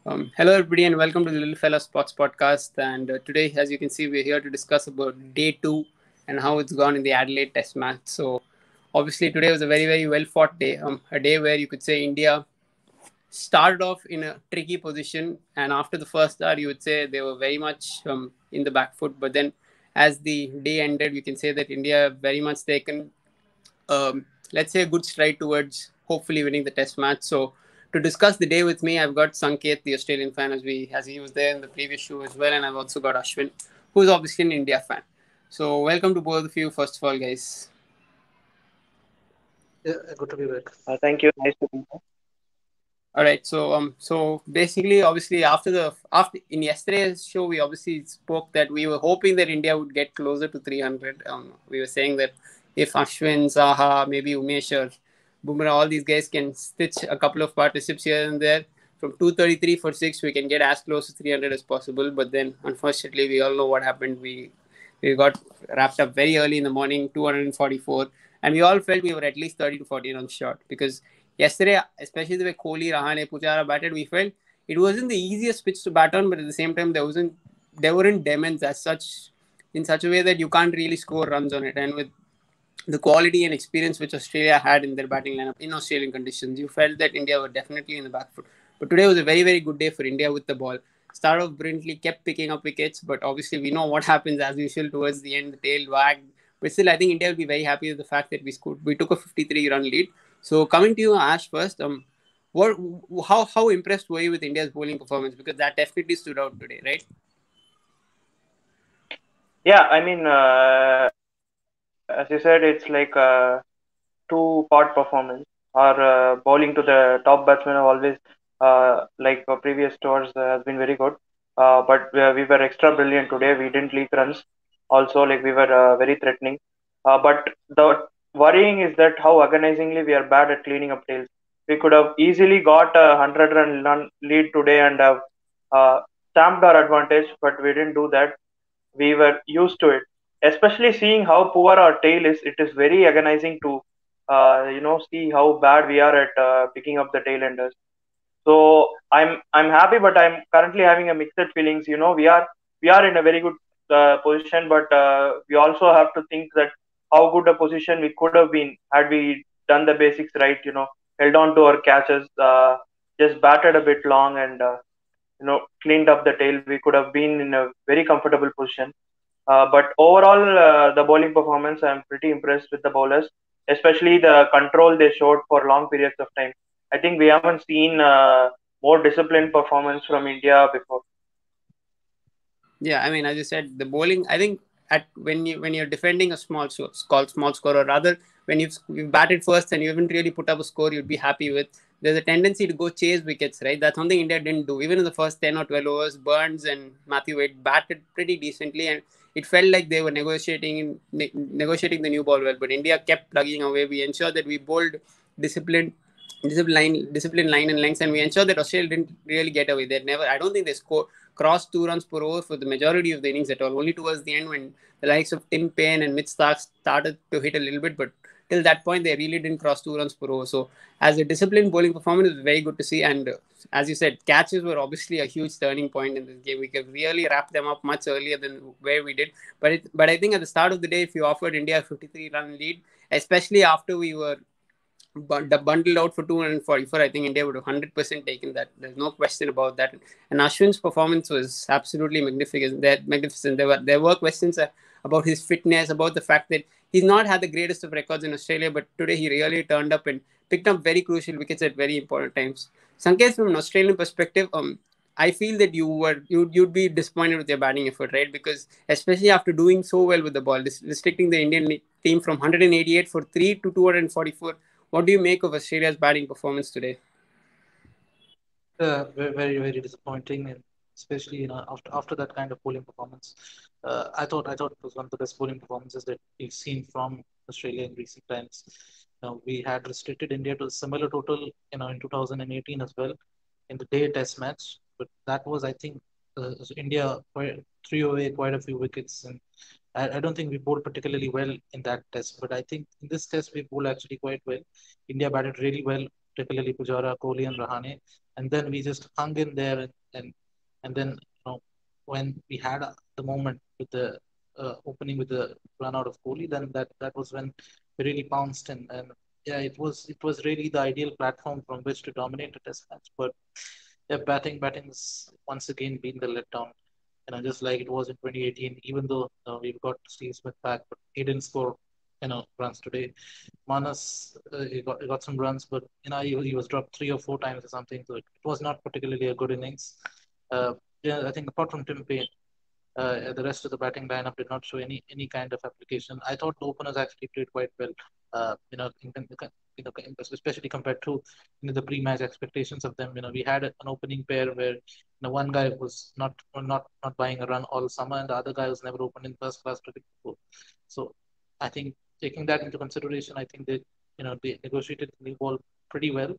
Hello, everybody, and welcome to the Little Fella Sports Podcast. And today, as you can see, we're here to discuss about day two and how it's gone in the Adelaide Test match. So, obviously, today was a very, very well fought day. A day where you could say India started off in a tricky position, and after the first hour, you would say they were very much in the back foot. But then, as the day ended, you can say that India very much taken let's say a good stride towards hopefully winning the test match. So to discuss the day with me, I've got Sanket, the Australian fan, as he was there in the previous show as well, and I've also got Aswin, who's obviously an India fan. So welcome to both of you, first of all, guys. Yeah, good to be back. Thank you. Nice to be here. All right, so basically, obviously, after in yesterday's show, we obviously spoke that we were hoping that India would get closer to 300. We were saying that if Ashwin, Saha, maybe Umesh or Bumrah, all these guys can stitch a couple of partnerships here and there from 233 for six, we can get as close to 300 as possible. But then, unfortunately, we all know what happened. We got wrapped up very early in the morning, 244, and we all felt we were at least 30 to 40 runs short because yesterday, especially the way Kohli, Rahane, Pujara batted, we felt it wasn't the easiest pitch to bat on, but at the same time, there weren't demons as such in such a way that you can't really score runs on it. And with the quality and experience which Australia had in their batting lineup in Australian conditions, you felt that India were definitely in the back foot. But today was a very, very good day for India with the ball. Started off brilliantly, kept picking up wickets, but obviously we know what happens as usual towards the end, the tail wagged. But still, I think India will be very happy with the fact that we took a 53-run lead. So coming to you, Ash, first, what, how impressed were you with India's bowling performance? Because that definitely stood out today, right? Yeah, I mean, as you said, it's like a two-part performance. Our bowling to the top batsmen have always, like previous tours, has been very good. But we were extra brilliant today. We didn't leak runs. Also, like we were very threatening. But the worrying is that how agonizingly we are bad at cleaning up tails. We could have easily got a 100-run lead today and have uh, stamped our advantage, but we didn't do that. We were used to it, especially seeing how poor our tail is. It is very agonizing to see how bad we are at picking up the tail enders. So I'm happy, but I'm currently having a mixed feelings. We are in a very good position, but we also have to think that how good a position we could have been had we done the basics right. Held on to our catches, just batted a bit long, and cleaned up the tail. We could have been in a very comfortable position. But overall, the bowling performance, I'm pretty impressed with the bowlers, especially the control they showed for long periods of time. I think we haven't seen more disciplined performance from India before. Yeah, I mean, as you said, the bowling. I think at when you're defending a small score, or rather when you've batted first and you haven't really put up a score, you'd be happy with. There's a tendency to go chase wickets, right? That's something India didn't do. Even in the first 10 or 12 overs, Burns and Matthew Wade batted pretty decently, and it felt like they were negotiating the new ball well. But India kept plugging away. We ensured that we bowled disciplined discipline line and lengths, and we ensured that Australia didn't really get away. They never. I don't think they crossed 2 runs per over for the majority of the innings at all. Only towards the end when the likes of Tim Payne and Mitch Starc started to hit a little bit, but till that point they really didn't cross 2 runs per over. So as a disciplined bowling performance, it was very good to see. And as you said, catches were obviously a huge turning point in this game. We could really wrap them up much earlier than where we did. But I think at the start of the day, if you offered India a 53-run lead, especially after we were bundled out for 244, I think India would have 100% taken that. There's no question about that. And Ashwin's performance was absolutely magnificent. There were questions about his fitness, about the fact that he's not had the greatest of records in Australia, but today he really turned up and picked up very crucial wickets at very important times. Sanket, from an Australian perspective, I feel that you'd be disappointed with your batting effort, right? Because especially after doing so well with the ball, restricting the Indian team from 188 for three to 244. What do you make of Australia's batting performance today? Very, very disappointing, and especially after that kind of bowling performance. I thought it was one of the best bowling performances that we've seen from Australia in recent times. We had restricted India to a similar total, in 2018 as well, in the day Test match. But that was, I think, India threw away quite a few wickets, and I don't think we bowled particularly well in that test. But I think in this test we bowled actually quite well. India batted really well particularly Pujara, Kohli, and Rahane, and then we just hung in there, and then when we had the moment with the opening with the run out of Kohli, then that was when we really pounced and yeah, it was really the ideal platform from which to dominate a test match. But yeah, batting's once again been the letdown. Just like it was in 2018, even though we've got Steve Smith back, but he didn't score runs today. Manas he got some runs, but he was dropped 3 or 4 times or something. So it was not particularly a good innings. Uh, yeah, I think apart from Tim Payne, the rest of the batting lineup did not show any kind of application. I thought the openers actually played quite well. Especially compared to the pre-match expectations of them. We had an opening pair where one guy was not buying a run all summer, and the other guy was never opened in first class cricket before. So I think taking that into consideration, I think they negotiated the new ball pretty well.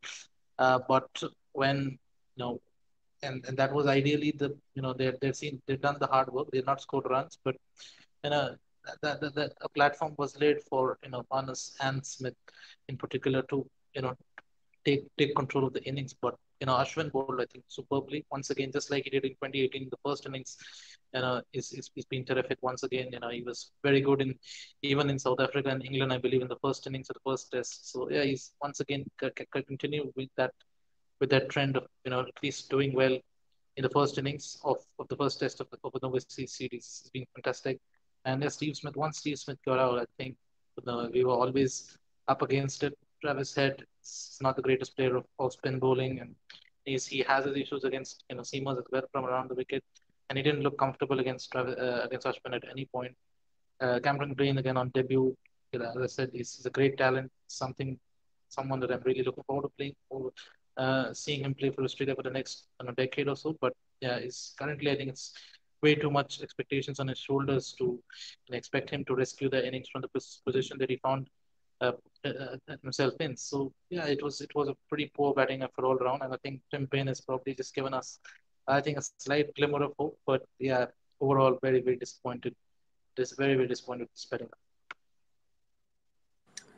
But when and that was ideally they've done the hard work. They've not scored runs, but you know a platform was laid for Manas and Smith in particular to you know take control of the innings. But Ashwin bowled, I think, superbly once again, just like he did in 2018. The first innings, is been terrific once again. He was very good in even in South Africa and England, I believe, in the first innings of the first test. So yeah, he's once again continue with that trend of at least doing well in the first innings of the first test of the overseas series. It's been fantastic. And Steve Smith, once Steve Smith got out, I think we were always up against it. Travis Head is not the greatest player of spin bowling, and he has his issues against seamers as well from around the wicket, and he didn't look comfortable against Ashwin at any point. Cameron Green again on debut, as I said, he's a great talent. Someone that I'm really looking forward to playing for, seeing him play for Australia for the next decade or so. But yeah, it's currently I think it's way too much expectations on his shoulders to expect him to rescue the innings from the position that he found uh, himself in. So yeah, it was a pretty poor batting effort all around, and I think Tim Payne has probably just given us, I think, a slight glimmer of hope. But yeah, overall very disappointed. Just very disappointed with this batting.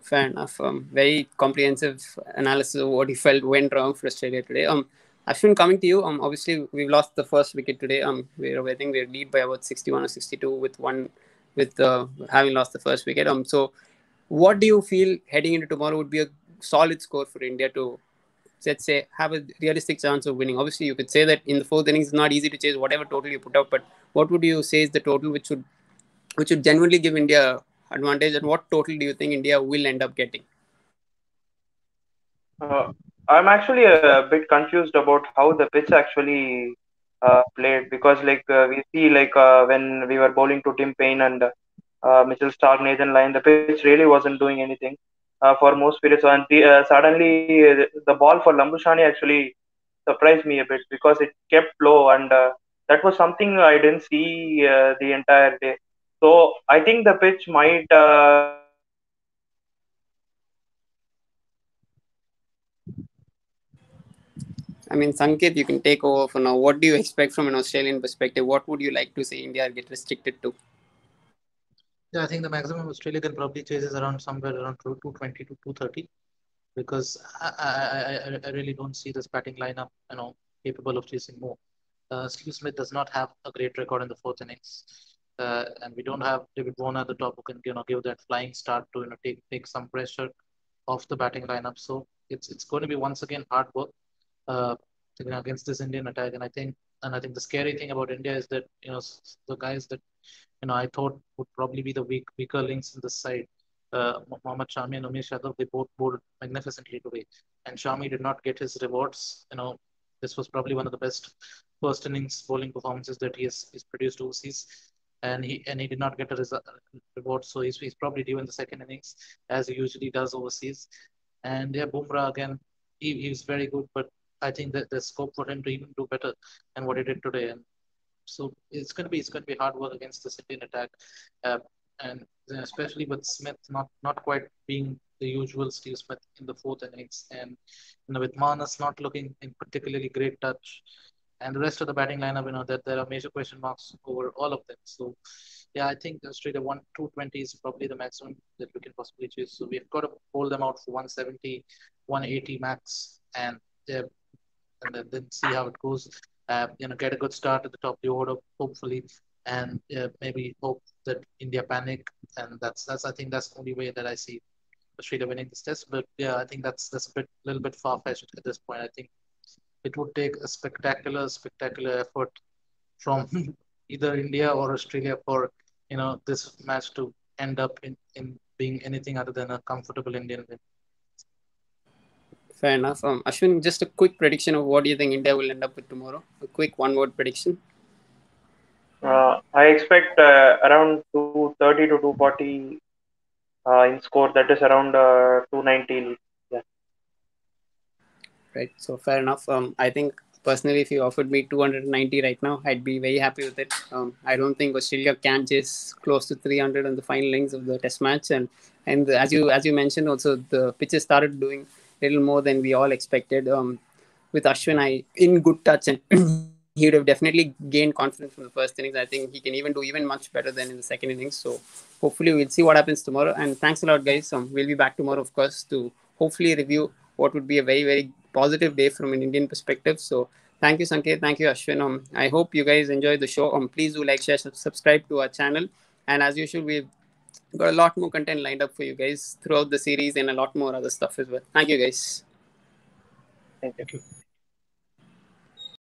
Fair enough. Very comprehensive analysis of what you felt went wrong for Australia today. Ashwin, coming to you. Obviously we've lost the first wicket today. I think we're lead by about 61 or 62 with having lost the first wicket. So what do you feel heading into tomorrow would be a solid score for India to, let's say, have a realistic chance of winning? Obviously, you could say that in the fourth innings it's not easy to chase whatever total you put out, but what would you say is the total which would genuinely give India advantage, and what total do you think India will end up getting? Uh, I'm actually a bit confused about how the pitch actually played, because we see when we were bowling to Tim Payne and Mitchell Starc, Nathan Lyon, the pitch really wasn't doing anything for most periods. And suddenly the ball for Lambushani actually surprised me a bit because it kept low, and that was something I didn't see the entire day. So I think the pitch might I mean, Sanket, you can take over for now. What do you expect from an Australian perspective? What would you like to see India get restricted to? Yeah, I think the maximum Australia can probably chase is around somewhere around 220 to 230, because I really don't see this batting lineup, capable of chasing more. Steve Smith does not have a great record in the fourth innings, and we don't have David Warner at the top who can give that flying start to take some pressure off the batting lineup. So it's going to be once again hard work uh, against this Indian attack, and I think the scary thing about India is that the guys that I thought would probably be the weaker links in the side. Mohammad Shami and Umesh Yadav, they both bowled magnificently today, and Shami did not get his rewards. This was probably one of the best first innings bowling performances that he's produced overseas, and he did not get a reward. So he's probably due in the second innings, as he usually does overseas. And yeah, Bumrah again, he was very good, but I think that there's scope for him to even do better than what he did today. And so it's going to be hard work against this Indian attack, uh, and especially with Smith not quite being the usual Steve Smith in the fourth innings, and with Manas not looking in particularly great touch, and the rest of the batting lineup, that there are major question marks over all of them. So yeah, I think Australia 220 is probably the maximum that we can possibly choose. So we've got to hold them out for 170, 180 max, and then see how it goes. Get a good start at the top of the order, hopefully, and maybe hope that India panic, and that's I think that's the only way that I see Australia winning this test. But yeah, I think that's a little bit far fetched at this point. I think it would take a spectacular effort from either India or Australia for this match to end up in being anything other than a comfortable Indian win. Fair enough. Ashwin, just a quick prediction of what do you think India will end up with tomorrow? A quick one-word prediction. I expect around 230 to 240 in score. That is around 290. Yeah. Right. So fair enough. I think personally, if you offered me 290 right now, I'd be very happy with it. I don't think Australia can chase close to 300 on the final innings of the Test match, and as you mentioned, also the pitches started doing a little more than we all expected. With Ashwin, I in good touch, and he would have definitely gained confidence from the first innings. I think he can even do even much better than in the second innings. So hopefully we'll see what happens tomorrow. And thanks a lot, guys. We'll be back tomorrow, of course, to hopefully review what would be a very, very positive day from an Indian perspective. So thank you, Sanket. Thank you, Ashwin. I hope you guys enjoy the show. Please do like, share, subscribe to our channel. And as usual, we've got a lot more content lined up for you guys throughout the series and a lot more other stuff as well. Thank you, guys. Thank you. Thank you.